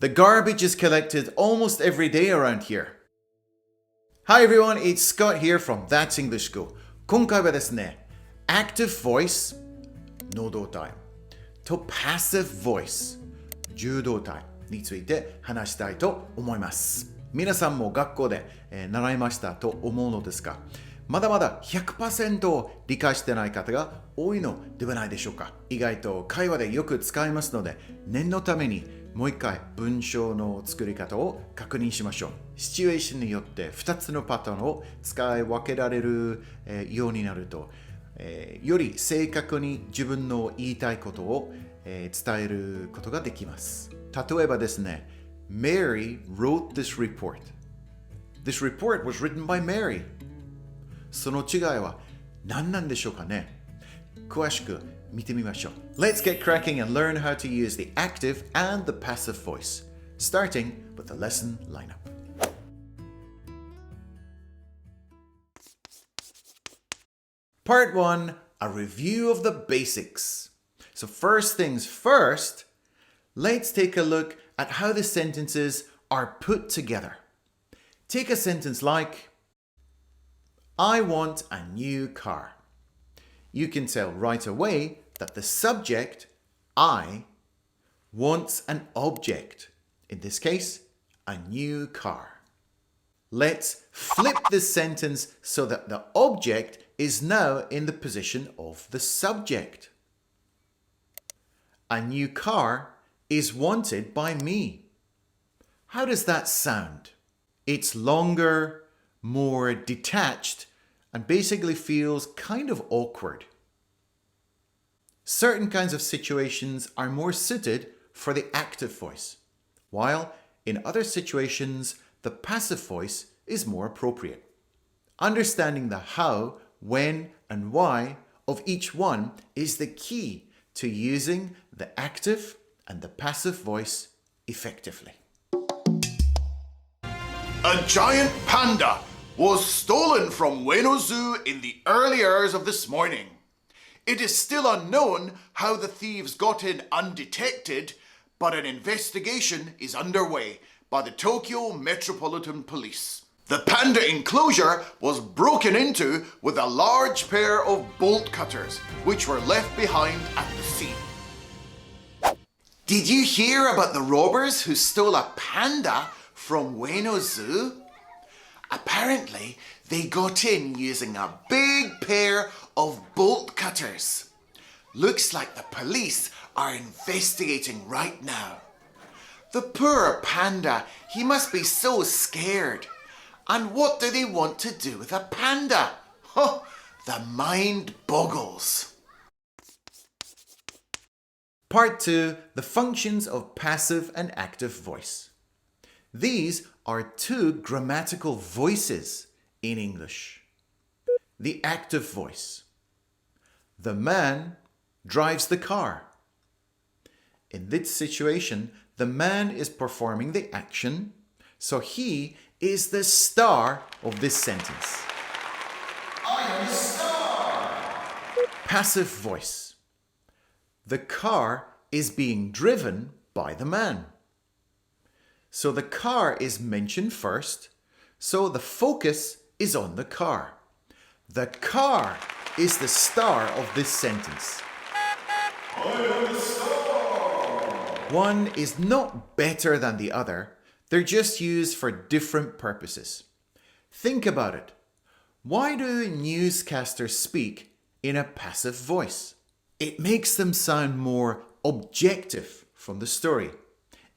The garbage is collected almost every day around here. Hi everyone, it's Scott here from That's English School. 今回はですね、Active Voice 能動態と Passive Voice 受動態について話したいと思います。皆さんも学校で、習いましたと思うのですが、まだまだ 100% 理解してない方が多いのではないでしょうか。意外と会話でよく使いますので、念のためにもう一回文章の作り方を確認しましょう。シチュエーションによって2つのパターンを使い分けられる、ようになると、より正確に自分の言いたいことを、伝えることができます。例えばですね、Mary wrote this report. This report was written by Mary. その違いは何なんでしょうかね。詳しく見てみましょう。Let's get cracking and learn how to use the active and the passive voice, starting with the lesson lineup. Part 1, a review of the basics. So first things first, let's take a look at how the sentences are put together. Take a sentence like, I want a new car. You can tell right away that the subject, I, wants an object. In this case, a new car. Let's flip this sentence so that the object is now in the position of the subject. A new car is wanted by me. How does that sound? It's longer, more detached, and basically feels kind of awkward. Certain kinds of situations are more suited for the active voice, while in other situations, the passive voice is more appropriate. Understanding the how, when, and why of each one is the key to using the active and the passive voice effectively. A giant panda was stolen from Ueno Zoo in the early hours of this morning. It is still unknown how the thieves got in undetected, but an investigation is underway by the Tokyo Metropolitan Police. The panda enclosure was broken into with a large pair of bolt cutters, which were left behind at the scene. Did you hear about the robbers who stole a panda from Ueno Zoo? Apparently, they got in using a big pair of bolt cutters. Looks like the police are investigating right now. The poor panda, he must be so scared. And what do they want to do with a panda? Oh, the mind boggles. Part 2, the functions of passive and active voice. These are two grammatical voices in English. The active voice. The man drives the car. In this situation, the man is performing the action, so he is the star of this sentence. I am a star. Passive voice. The car is being driven by the man. So the car is mentioned first, so the focus is on the car. The car is the star of this sentence. I am a star. One is not better than the other. They're just used for different purposes. Think about it. Why do newscasters speak in a passive voice? It makes them sound more objective from the story.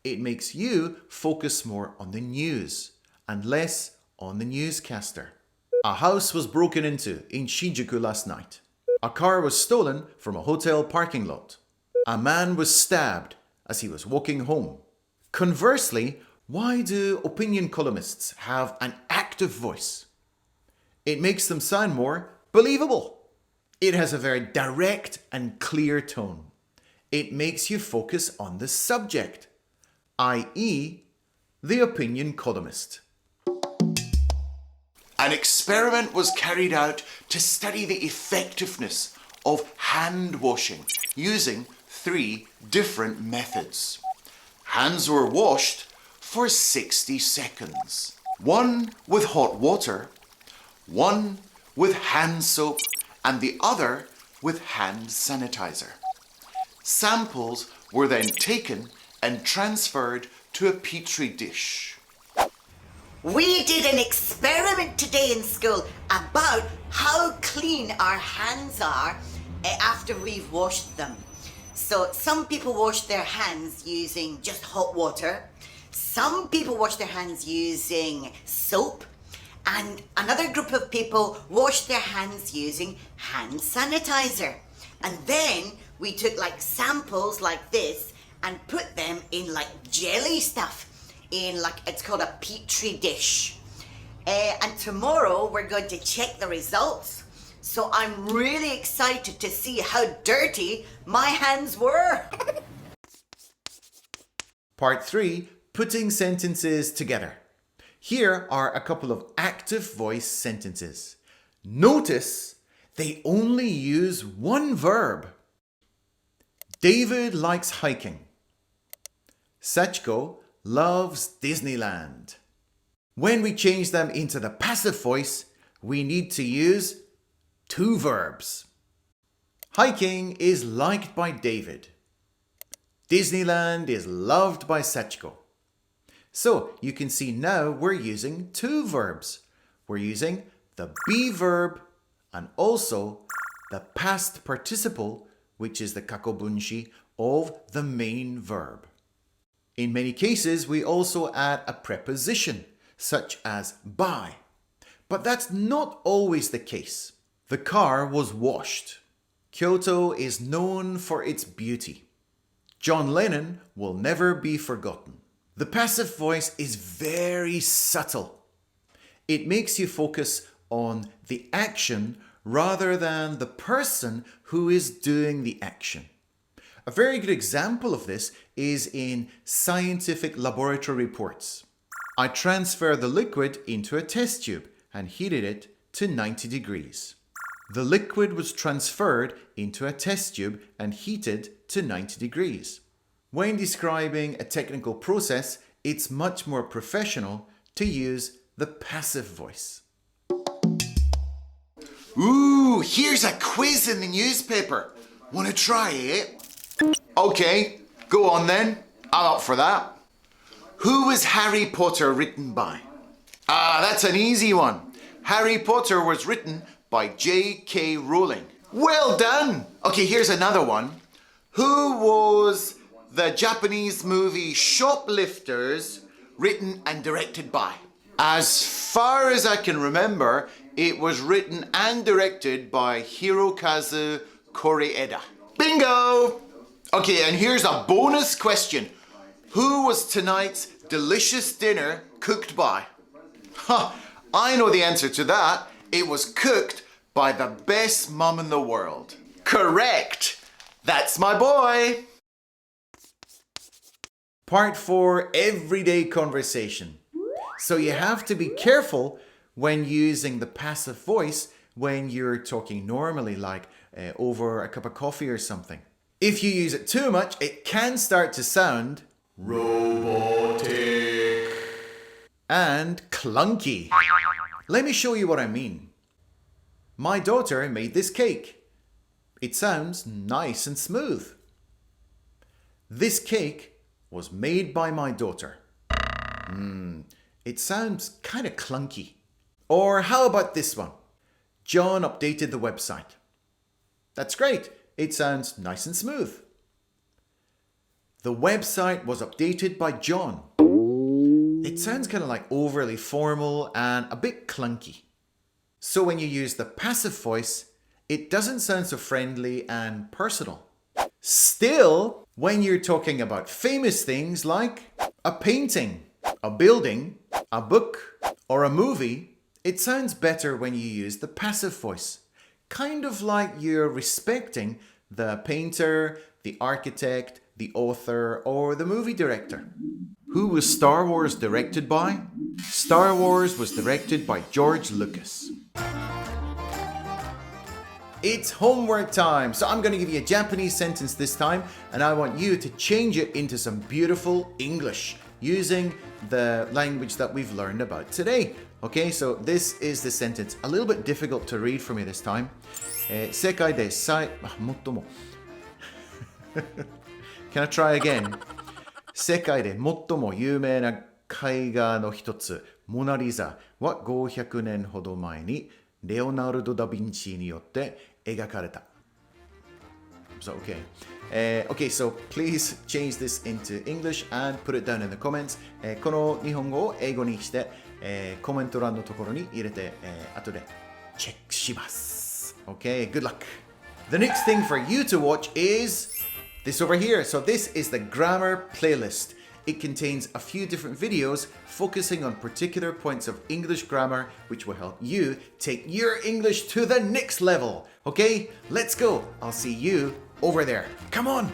It makes you focus more on the news and less on the newscaster. A house was broken into in Shinjuku last night. A car was stolen from a hotel parking lot. A man was stabbed as he was walking home. Conversely, why do opinion columnists have an active voice? It makes them sound more believable. It has a very direct and clear tone. It makes you focus on the subject, i.e., the opinion columnist. An experiment was carried out to study the effectiveness of hand washing using 3 different methods. hands were washed for 60 seconds. One with hot water, one with hand soap, and the other with hand sanitizer. Samples were then taken and transferred to a petri dish. We did an experiment today in school about how clean our hands are after we've washed them. So some people wash their hands using just hot water. Some people wash their hands using soap. And another group of people wash their hands using hand sanitizer. And then we took like samples like this and put them in like jelly stuff. In like, it's called a petri dish. And tomorrow we're going to check the results. So I'm really excited to see how dirty my hands were. Part 3, putting sentences together. Here are a couple of active voice sentences. Notice they only use one verb. David likes hiking. Sachiko loves Disneyland. When we change them into the passive voice, we need to use two verbs. Hiking is liked by David. Disneyland is loved by Sachiko. So you can see now we're using two verbs. We're using the be verb and also the past participle, which is the kakobunshi of the main verb. In many cases, we also add a preposition, such as by. But that's not always the case. The car was washed. Kyoto is known for its beauty. John Lennon will never be forgotten. The passive voice is very subtle. It makes you focus on the action rather than the person who is doing the action. A very good example of this is in scientific laboratory reports. I transferred the liquid into a test tube and heated it to 90 degrees. The liquid was transferred into a test tube and heated to 90 degrees. When describing a technical process, it's much more professional to use the passive voice. Ooh, here's a quiz in the newspaper. Wanna try it? Okay, go on then. I'm up for that. Who was Harry Potter written by? That's an easy one. Harry Potter was written by J.K. Rowling. Well done. Okay, here's another one. Who was the Japanese movie Shoplifters written and directed by? As far as I can remember, it was written and directed by Hirokazu Koreeda. Bingo! Okay, and here's a bonus question. Who was tonight's delicious dinner cooked by? I know the answer to that. It was cooked by the best mum in the world. Correct! That's my boy! Part 4, everyday conversation. So you have to be careful when using the passive voice when you're talking normally, like over a cup of coffee or something. If you use it too much, it can start to sound robotic and clunky. Let me show you what I mean. My daughter made this cake. It sounds nice and smooth. This cake was made by my daughter. It sounds kind of clunky. Or how about this one? John updated the website. That's great. It sounds nice and smooth. The website was updated by John. It sounds kind of like overly formal and a bit clunky. So when you use the passive voice, it doesn't sound so friendly and personal. Still, when you're talking about famous things like a painting, a building, a book, or a movie, it sounds better when you use the passive voice. Kind of like you're respecting the painter, the architect, the author, or the movie director. Who was Star Wars directed by? Star Wars was directed by George Lucas. it's homework time. So I'm going to give you a Japanese sentence this time, and I want you to change it into some beautiful English using the language that we've learned about today. Okay, so this is the sentence. A little bit difficult to read for me this time. 世界で最もCan I try again? 世界で最も有名な絵画の一つ、モナリザは500年ほど前にレオナルド・ダ・ヴィンチによって描かれた。So, okay, so please change this into English and put it down in the comments. この日本語を英語にして、コメント欄のところに入れて、後でチェックします。Okay, good luck. The next thing for you to watch is this over here. So this is the grammar playlist. It contains a few different videos focusing on particular points of English grammar, which will help you take your English to the next level. Okay, let's go. I'll see you over there. Come on.